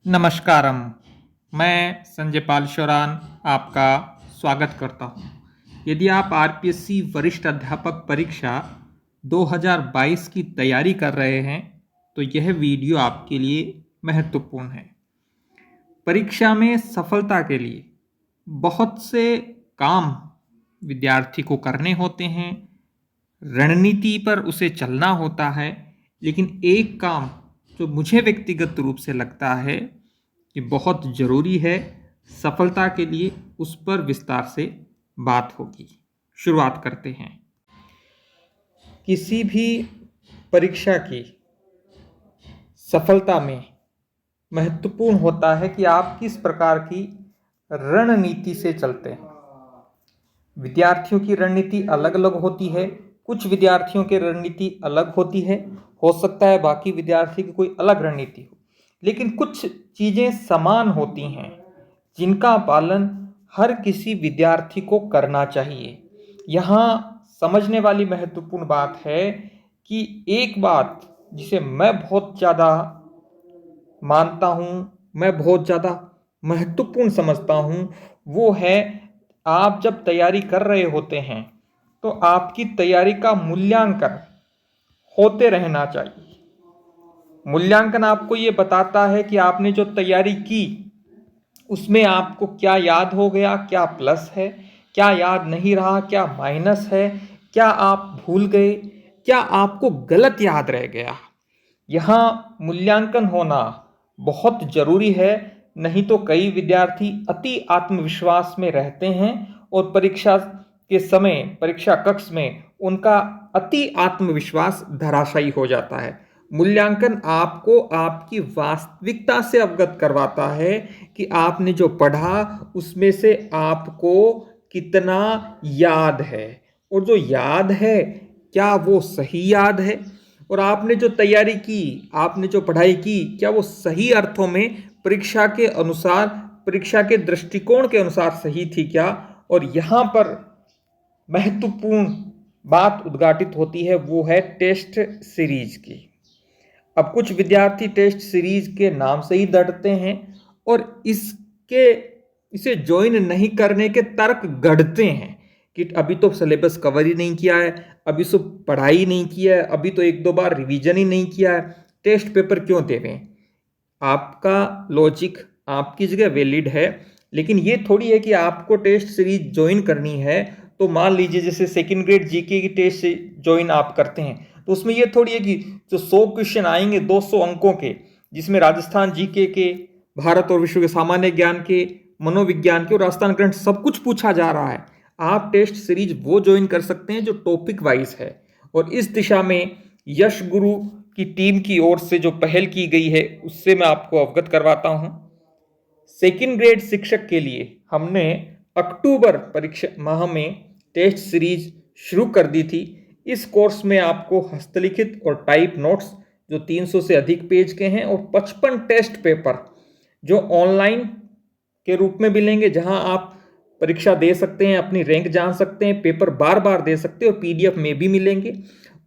नमस्कारम। मैं संजय पाल शोरान आपका स्वागत करता हूँ। यदि आप आरपीएससी वरिष्ठ अध्यापक परीक्षा 2022 की तैयारी कर रहे हैं तो यह वीडियो आपके लिए महत्वपूर्ण है। परीक्षा में सफलता के लिए बहुत से काम विद्यार्थी को करने होते हैं, रणनीति पर उसे चलना होता है, लेकिन एक काम जो मुझे व्यक्तिगत रूप से लगता है कि बहुत ज़रूरी है सफलता के लिए, उस पर विस्तार से बात होगी। शुरुआत करते हैं। किसी भी परीक्षा की सफलता में महत्वपूर्ण होता है कि आप किस प्रकार की रणनीति से चलते हैं। विद्यार्थियों की रणनीति अलग अलग होती है। कुछ विद्यार्थियों की रणनीति अलग होती है, हो सकता है बाकी विद्यार्थी की कोई अलग रणनीति हो, लेकिन कुछ चीज़ें समान होती हैं जिनका पालन हर किसी विद्यार्थी को करना चाहिए। यहाँ समझने वाली महत्वपूर्ण बात है कि एक बात जिसे मैं बहुत ज़्यादा मानता हूँ, मैं बहुत ज़्यादा महत्वपूर्ण समझता हूँ, वो है आप जब तैयारी कर रहे होते हैं तो आपकी तैयारी का मूल्यांकन होते रहना चाहिए। मूल्यांकन आपको ये बताता है कि आपने जो तैयारी की उसमें आपको क्या याद हो गया, क्या प्लस है, क्या याद नहीं रहा, क्या माइनस है, क्या आप भूल गए, क्या आपको गलत याद रह गया। यहाँ मूल्यांकन होना बहुत जरूरी है, नहीं तो कई विद्यार्थी अति आत्मविश्वास में रहते हैं और परीक्षा के समय परीक्षा कक्ष में उनका अति आत्मविश्वास धराशायी हो जाता है। मूल्यांकन आपको आपकी वास्तविकता से अवगत करवाता है कि आपने जो पढ़ा उसमें से आपको कितना याद है, और जो याद है क्या वो सही याद है, और आपने जो तैयारी की, आपने जो पढ़ाई की, क्या वो सही अर्थों में परीक्षा के अनुसार, परीक्षा के दृष्टिकोण के अनुसार सही थी क्या। और यहाँ पर महत्वपूर्ण बात उद्घाटित होती है, वो है टेस्ट सीरीज की। अब कुछ विद्यार्थी टेस्ट सीरीज के नाम से ही डरते हैं और इसे ज्वाइन नहीं करने के तर्क गढ़ते हैं कि अभी तो सिलेबस कवर ही नहीं किया है, अभी तो पढ़ाई नहीं किया है, अभी तो एक दो बार रिवीजन ही नहीं किया है, टेस्ट पेपर क्यों देवें। आपका लॉजिक आपकी जगह वैलिड है, लेकिन ये थोड़ी है कि आपको टेस्ट सीरीज ज्वाइन करनी है तो मान लीजिए जैसे सेकंड ग्रेड जीके की टेस्ट ज्वाइन आप करते हैं तो उसमें ये थोड़ी है कि जो 100 क्वेश्चन आएंगे 200 अंकों के, जिसमें राजस्थान जीके के, भारत और विश्व के सामान्य ज्ञान के, मनोविज्ञान के और राजस्थान करंट सब कुछ पूछा जा रहा है। आप टेस्ट सीरीज वो ज्वाइन कर सकते हैं जो टॉपिक वाइज है, और इस दिशा में यश गुरु की टीम की ओर से जो पहल की गई है उससे मैं आपको अवगत करवाता हूं। सेकेंड ग्रेड शिक्षक के लिए हमने अक्टूबर परीक्षा माह में टेस्ट सीरीज शुरू कर दी थी। इस कोर्स में आपको हस्तलिखित और टाइप नोट्स जो 300 से अधिक पेज के हैं और 55 टेस्ट पेपर जो ऑनलाइन के रूप में मिलेंगे, जहां आप परीक्षा दे सकते हैं, अपनी रैंक जान सकते हैं, पेपर बार बार दे सकते हैं और पीडीएफ में भी मिलेंगे।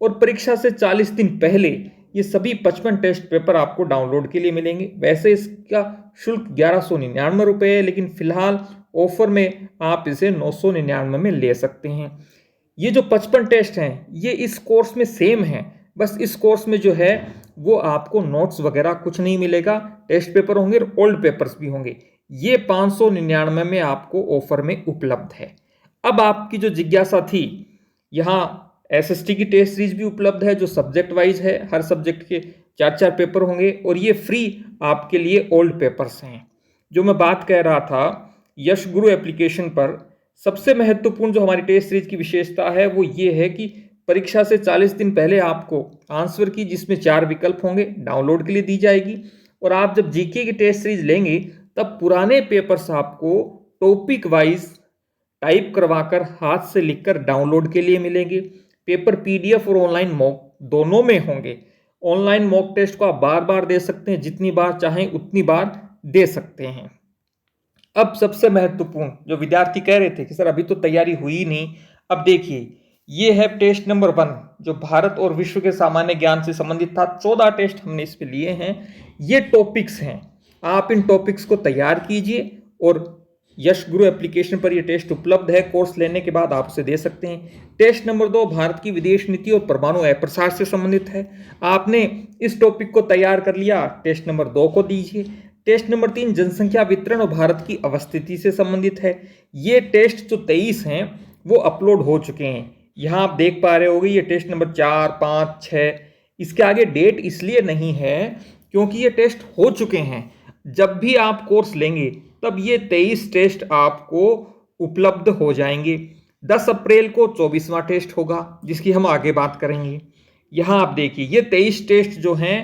और परीक्षा से 40 दिन पहले ये सभी 55 टेस्ट पेपर आपको डाउनलोड के लिए मिलेंगे। वैसे इसका शुल्क 1199 रुपये है, लेकिन फिलहाल ऑफर में आप इसे 999 में ले सकते हैं। ये जो 55 टेस्ट हैं ये इस कोर्स में सेम है, बस इस कोर्स में जो है वो आपको नोट्स वगैरह कुछ नहीं मिलेगा, टेस्ट पेपर होंगे और ओल्ड पेपर्स भी होंगे। ये 599 में आपको ऑफर में उपलब्ध है। अब आपकी जो जिज्ञासा थी, यहाँ एसएसटी की टेस्ट सीरीज भी उपलब्ध है जो सब्जेक्ट वाइज है, हर सब्जेक्ट के 4-4 पेपर होंगे और ये फ्री आपके लिए ओल्ड पेपर्स हैं। जो मैं बात कह रहा था, यश गुरु एप्लीकेशन पर सबसे महत्वपूर्ण जो हमारी टेस्ट सीरीज की विशेषता है वो ये है कि परीक्षा से 40 दिन पहले आपको आंसर की, जिसमें 4 विकल्प होंगे, डाउनलोड के लिए दी जाएगी। और आप जब जीके की टेस्ट सीरीज लेंगे तब पुराने पेपर्स आपको टॉपिक वाइज टाइप करवाकर हाथ से लिखकर डाउनलोड के लिए मिलेंगे। पेपर पीडीएफ और ऑनलाइन मॉक दोनों में होंगे। ऑनलाइन मॉक टेस्ट को आप बार बार दे सकते हैं, जितनी बार चाहें उतनी बार दे सकते हैं। अब सबसे महत्वपूर्ण, जो विद्यार्थी कह रहे थे कि सर अभी तो तैयारी हुई नहीं, अब देखिए ये है टेस्ट नंबर 1 जो भारत और विश्व के सामान्य ज्ञान से संबंधित था। 14 टेस्ट हमने इस पे लिए हैं। ये टॉपिक्स हैं आप इन टॉपिक्स को तैयार कीजिए और यश गुरु एप्लीकेशन पर यह टेस्ट उपलब्ध है। कोर्स लेने के बाद आप उसे दे सकते हैं। टेस्ट नंबर 2 भारत की विदेश नीति और परमाणु अप्रसार से संबंधित है। आपने इस टॉपिक को तैयार कर लिया, टेस्ट नंबर 2 को दीजिए। टेस्ट नंबर 3 जनसंख्या वितरण और भारत की अवस्थिति से संबंधित है। ये टेस्ट जो 23 हैं वो अपलोड हो चुके हैं। यहाँ आप देख पा रहे होंगे ये टेस्ट नंबर 4, 5, 6, इसके आगे डेट इसलिए नहीं है क्योंकि ये टेस्ट हो चुके हैं। जब भी आप कोर्स लेंगे तब ये 23 टेस्ट आपको उपलब्ध हो जाएंगे। 10 अप्रैल को 24वां टेस्ट होगा जिसकी हम आगे बात करेंगे। यहाँ आप देखिए ये 23 टेस्ट जो हैं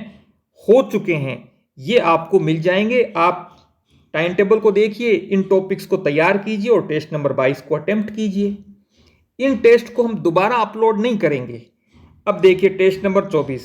हो चुके हैं, ये आपको मिल जाएंगे। आप टाइम टेबल को देखिए, इन टॉपिक्स को तैयार कीजिए और टेस्ट नंबर 22 को अटेम्प्ट कीजिए। इन टेस्ट को हम दोबारा अपलोड नहीं करेंगे। अब देखिए टेस्ट नंबर 24,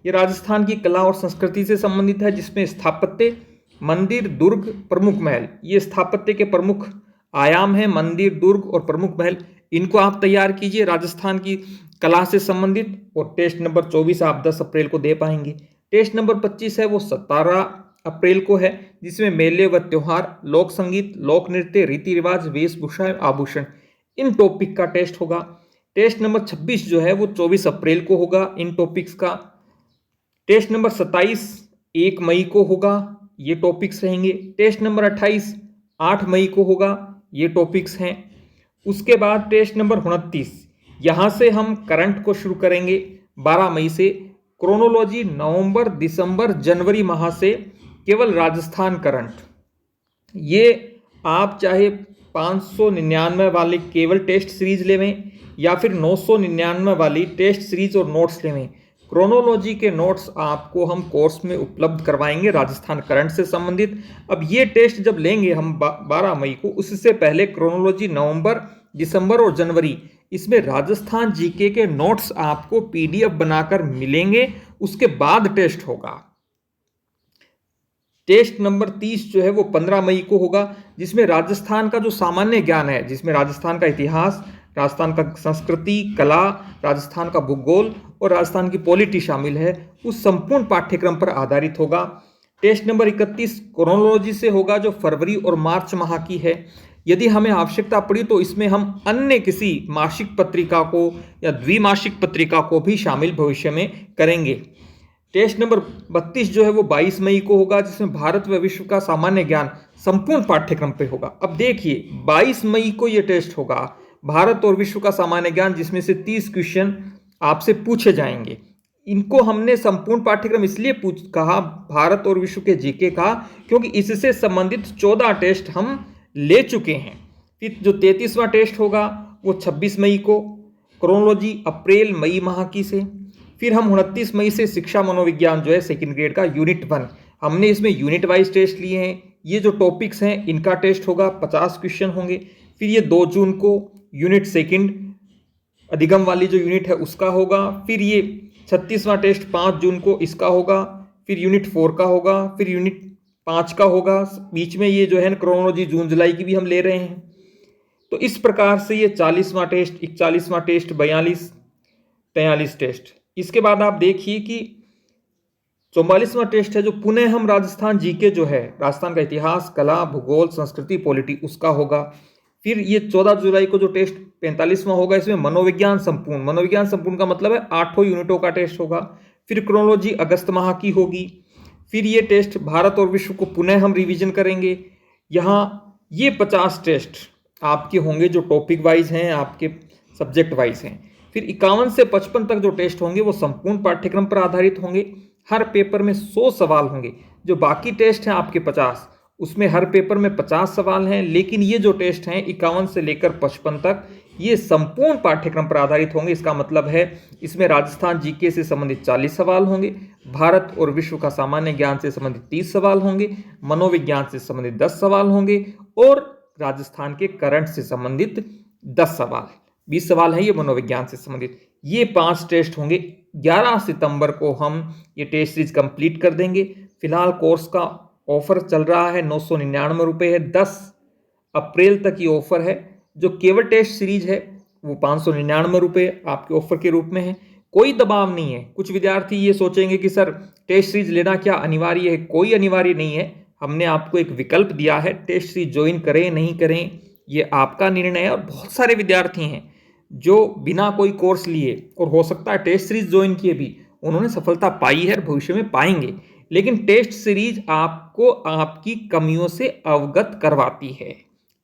ये राजस्थान की कला और संस्कृति से संबंधित है, जिसमें स्थापत्य, मंदिर, दुर्ग, प्रमुख महल, ये स्थापत्य के प्रमुख आयाम हैं। मंदिर, दुर्ग और प्रमुख महल, इनको आप तैयार कीजिए राजस्थान की कला से संबंधित। और टेस्ट नंबर 24 आप 10 अप्रैल को दे पाएंगे। टेस्ट नंबर 25 है वो 17 अप्रैल को है, जिसमें मेले व त्योहार, लोक संगीत, लोक नृत्य, रीति रिवाज, वेशभूषा, आभूषण, इन टॉपिक का टेस्ट होगा। टेस्ट नंबर 26 जो है वो 24 अप्रैल को होगा इन टॉपिक्स का। टेस्ट नंबर 27 1 मई को होगा, ये टॉपिक्स रहेंगे। टेस्ट नंबर 28 8 मई को होगा, ये टॉपिक्स हैं। उसके बाद टेस्ट नंबर 29, यहाँ से हम करंट को शुरू करेंगे 12 मई से। क्रोनोलॉजी नवंबर, दिसंबर, जनवरी माह से केवल राजस्थान करंट। ये आप चाहे 599 वाली केवल टेस्ट सीरीज लेवें या फिर 999 वाली टेस्ट सीरीज और नोट्स लेवें, क्रोनोलॉजी के नोट्स आपको हम कोर्स में उपलब्ध करवाएंगे राजस्थान करंट से संबंधित। अब ये टेस्ट जब लेंगे हम 12 मई को, उससे पहले क्रोनोलॉजी नवंबर, दिसंबर और जनवरी, इसमें राजस्थान जीके के नोट्स आपको पीडीएफ बनाकर मिलेंगे। उसके बाद टेस्ट होगा। टेस्ट नंबर 30 जो है वो 15 मई को होगा, जिसमें राजस्थान का जो सामान्य ज्ञान है, जिसमें राजस्थान का इतिहास, राजस्थान का संस्कृति, कला, राजस्थान का भूगोल और राजस्थान की पॉलिटी शामिल है, उस संपूर्ण पाठ्यक्रम पर आधारित होगा। टेस्ट नंबर 31 क्रोनोलॉजी से होगा, जो फरवरी और मार्च माह की है। यदि हमें आवश्यकता पड़ी तो इसमें हम अन्य किसी मासिक पत्रिका को या द्विमासिक पत्रिका को भी शामिल भविष्य में करेंगे। टेस्ट नंबर 32 जो है वो 22 मई को होगा, जिसमें भारत व विश्व का सामान्य ज्ञान संपूर्ण पाठ्यक्रम पे होगा। अब देखिए 22 मई को ये टेस्ट होगा, भारत और विश्व का सामान्य ज्ञान, जिसमें से 30 क्वेश्चन आपसे पूछे जाएंगे। इनको हमने संपूर्ण पाठ्यक्रम इसलिए कहा भारत और विश्व के जीके का, क्योंकि इससे संबंधित 14 टेस्ट हम ले चुके हैं। फिर जो 33वां टेस्ट होगा वो 26 मई को, क्रोनोलॉजी अप्रैल मई माह की से। फिर हम 29 मई से शिक्षा मनोविज्ञान जो है सेकंड ग्रेड का यूनिट 1, हमने इसमें यूनिट वाइज टेस्ट लिए हैं। ये जो टॉपिक्स हैं इनका टेस्ट होगा, 50 क्वेश्चन होंगे। फिर ये 2 जून को यूनिट सेकंड अधिगम वाली जो यूनिट है उसका होगा। फिर ये 36वां टेस्ट 5 जून को इसका होगा। फिर यूनिट 4 का होगा, फिर यूनिट 5 का होगा। बीच में ये जो है क्रोनोलॉजी जून जुलाई की भी हम ले रहे हैं। तो इस प्रकार से ये 40वां टेस्ट, 41वां टेस्ट, 42, 43 टेस्ट। इसके बाद आप देखिए कि 44वां टेस्ट है, जो पुनः हम राजस्थान जीके जो है, राजस्थान का इतिहास, कला, भूगोल, संस्कृति, पॉलिटी, उसका होगा। फिर ये 14 जुलाई को जो टेस्ट 45वां होगा, इसमें मनोविज्ञान संपूर्ण, मनोविज्ञान संपूर्ण का मतलब है 8 यूनिटों का टेस्ट होगा। फिर क्रोनोलॉजी अगस्त माह की होगी। फिर ये टेस्ट भारत और विश्व को पुनः हम रिवीजन करेंगे। यहाँ ये 50 टेस्ट आपके होंगे जो टॉपिक वाइज हैं, आपके सब्जेक्ट वाइज हैं। फिर 51 से 55 तक जो टेस्ट होंगे वो संपूर्ण पाठ्यक्रम पर आधारित होंगे। हर पेपर में 100 सवाल होंगे। जो बाकी टेस्ट हैं आपके 50, उसमें हर पेपर में 50 सवाल हैं, लेकिन ये जो टेस्ट हैं 51 से लेकर 55 तक, ये संपूर्ण पाठ्यक्रम पर आधारित होंगे। इसका मतलब है इसमें राजस्थान जीके से संबंधित 40 सवाल होंगे, भारत और विश्व का सामान्य ज्ञान से संबंधित 30 सवाल होंगे, मनोविज्ञान से संबंधित 10 सवाल होंगे और राजस्थान के करंट से संबंधित 10 सवाल, 20 सवाल है ये मनोविज्ञान से संबंधित। ये 5 टेस्ट होंगे। 11 सितंबर को हम ये टेस्ट सीरीज कंप्लीट कर देंगे। फिलहाल कोर्स का ऑफर चल रहा है, 999 रुपये है। 10 अप्रैल तक ये ऑफर है। जो केवल टेस्ट सीरीज है वो 599 रुपये आपके ऑफर के रूप में है। कोई दबाव नहीं है। कुछ विद्यार्थी ये सोचेंगे कि सर टेस्ट सीरीज लेना क्या अनिवार्य है? कोई अनिवार्य नहीं है। हमने आपको एक विकल्प दिया है, टेस्ट सीरीज ज्वाइन करें नहीं करें ये आपका निर्णय है। और बहुत सारे विद्यार्थी हैं जो बिना कोई कोर्स लिए और हो सकता है टेस्ट सीरीज ज्वाइन किए भी उन्होंने सफलता पाई है और भविष्य में पाएंगे, लेकिन टेस्ट सीरीज आपको आपकी कमियों से अवगत करवाती है।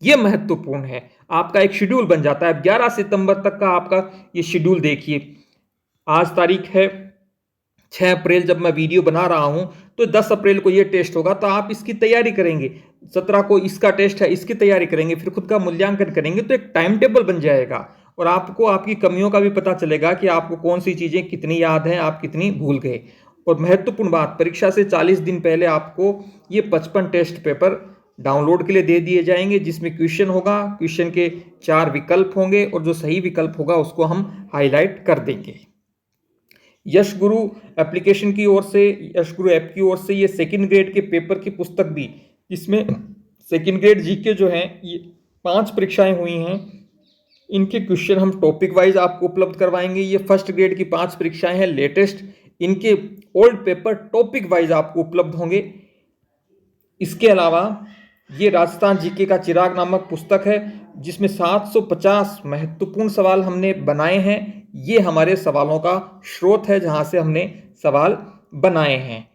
यह महत्वपूर्ण है। आपका एक शेड्यूल बन जाता है। 11 सितंबर तक का आपका ये शेड्यूल देखिए। आज तारीख है 6 अप्रैल, जब मैं वीडियो बना रहा हूं तो 10 अप्रैल को ये टेस्ट होगा, तो आप इसकी तैयारी करेंगे। 17 को इसका टेस्ट है, इसकी तैयारी करेंगे, फिर खुद का मूल्यांकन करेंगे, तो एक टाइम टेबल बन जाएगा और आपको आपकी कमियों का भी पता चलेगा कि आपको कौन सी चीजें कितनी याद हैं, आप कितनी भूल गए। और महत्वपूर्ण बात, परीक्षा से 40 दिन पहले आपको ये 55 टेस्ट पेपर डाउनलोड के लिए दे दिए जाएंगे, जिसमें क्वेश्चन होगा, क्वेश्चन के 4 विकल्प होंगे और जो सही विकल्प होगा उसको हम हाईलाइट कर देंगे। यश गुरु एप्लीकेशन की ओर से, यश गुरु ऐप की ओर से ये सेकंड ग्रेड के पेपर की पुस्तक भी, इसमें सेकंड ग्रेड जीके जो हैं ये 5 परीक्षाएं हुई हैं, इनके क्वेश्चन हम टॉपिक वाइज आपको उपलब्ध करवाएंगे। ये फर्स्ट ग्रेड की 5 परीक्षाएं हैं लेटेस्ट, इनके ओल्ड पेपर टॉपिक वाइज आपको उपलब्ध होंगे। इसके अलावा ये राजस्थान जीके का चिराग नामक पुस्तक है, जिसमें 750 महत्वपूर्ण सवाल हमने बनाए हैं। ये हमारे सवालों का स्रोत है जहां से हमने सवाल बनाए हैं।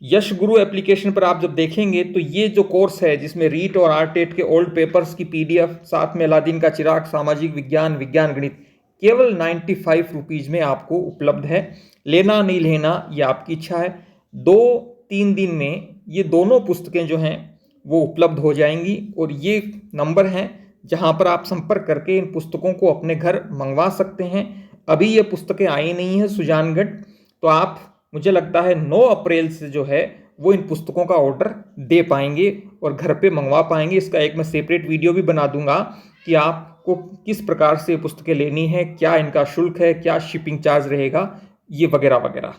यश गुरु एप्लीकेशन पर आप जब देखेंगे तो ये जो कोर्स है जिसमें रीट और आरटेट के ओल्ड पेपर्स की पीडीएफ, साथ में अलादीन का चिराग, सामाजिक विज्ञान, विज्ञान गणित, केवल 95 रुपीज़ में आपको उपलब्ध है। लेना नहीं लेना ये आपकी इच्छा है। 2-3 दिन में ये दोनों पुस्तकें जो हैं वो उपलब्ध हो जाएंगी और ये नंबर हैं जहां पर आप संपर्क करके इन पुस्तकों को अपने घर मंगवा सकते हैं। अभी ये पुस्तकें आई नहीं है सुजानगढ़, तो आप, मुझे लगता है 9 अप्रैल से जो है वो इन पुस्तकों का ऑर्डर दे पाएंगे और घर पे मंगवा पाएंगे। इसका एक मैं सेपरेट वीडियो भी बना दूंगा कि आपको किस प्रकार से पुस्तकें लेनी है, क्या इनका शुल्क है, क्या शिपिंग चार्ज रहेगा, ये वगैरह वगैरह।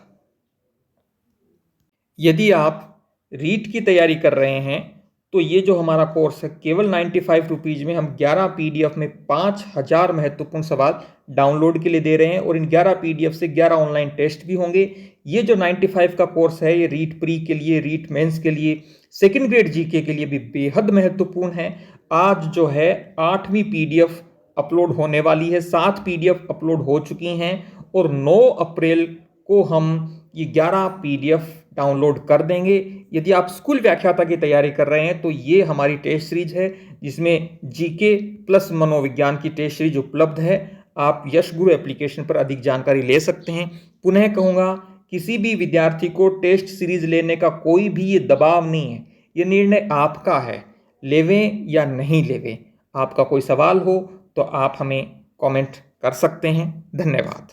यदि आप रीट की तैयारी कर रहे हैं तो ये जो हमारा कोर्स है केवल 95 रुपीज़ में हम 11 पीडीएफ में 5000 महत्वपूर्ण सवाल डाउनलोड के लिए दे रहे हैं और इन 11 पीडीएफ से 11 ऑनलाइन टेस्ट भी होंगे। ये जो 95 का कोर्स है ये रीट प्री के लिए, रीट मेंस के लिए, सेकंड ग्रेड जीके के लिए भी बेहद महत्वपूर्ण है। आज जो है 8वीं पीडीएफ अपलोड होने वाली है, 7 पीडीएफ अपलोड हो चुकी हैं और 9 अप्रैल को हम ये 11 पीडीएफ डाउनलोड कर देंगे। यदि आप स्कूल व्याख्याता की तैयारी कर रहे हैं तो ये हमारी टेस्ट सीरीज है जिसमें जीके प्लस मनोविज्ञान की टेस्ट सीरीज उपलब्ध है। आप यश गुरु एप्लीकेशन पर अधिक जानकारी ले सकते हैं। पुनः कहूँगा, किसी भी विद्यार्थी को टेस्ट सीरीज लेने का कोई भी ये दबाव नहीं है, ये निर्णय आपका है, लेवें या नहीं लेवें। आपका कोई सवाल हो तो आप हमें कमेंट कर सकते हैं। धन्यवाद।